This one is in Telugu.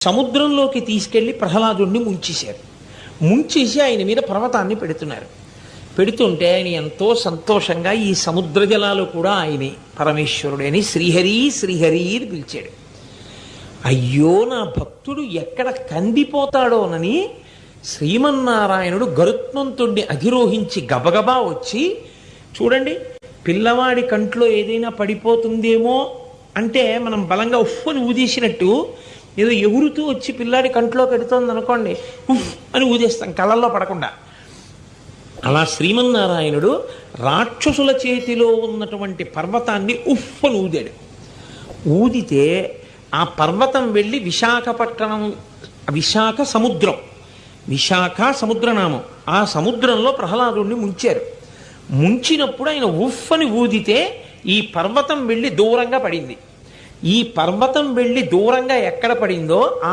సముద్రంలోకి తీసుకెళ్లి ప్రహ్లాదుణ్ణి ముంచేశారు. ముంచేసి ఆయన మీద పర్వతాన్ని పెడుతున్నారు. పెడుతుంటే ఆయన ఎంతో సంతోషంగా ఈ సముద్ర జలాలు కూడా ఆయనే పరమేశ్వరుడని శ్రీహరి శ్రీహరి అని పిలిచాడు. అయ్యో నా భక్తుడు ఎక్కడ కందిపోతాడోనని శ్రీమన్నారాయణుడు గరుత్మంతుణ్ణి అధిరోహించి గబగబా వచ్చి, చూడండి పిల్లవాడి కంట్లో ఏదైనా పడిపోతుందేమో అంటే మనం బలంగా ఉఫ్ అని ఊదేసినట్టు ఏదో ఎగురుతూ వచ్చి పిల్లాడి కంట్లో పెడుతోంది అనుకోండి, ఉఫ్ అని ఊదేస్తాం కళ్ళల్లో పడకుండా. అలా శ్రీమన్నారాయణుడు రాక్షసుల చేతిలో ఉన్నటువంటి పర్వతాన్ని ఉఫ్ అని ఊదాడు. ఊదితే ఆ పర్వతం వెళ్ళి విశాఖపట్నం, విశాఖ సముద్రం, విశాఖ సముద్రనామం, ఆ సముద్రంలో ప్రహ్లాదుడిని ముంచారు. ముంచినప్పుడు ఆయన ఉఫ్ అని ఊదితే ఈ పర్వతం వెళ్ళి దూరంగా పడింది. ఈ పర్వతం వెళ్ళి దూరంగా ఎక్కడ పడిందో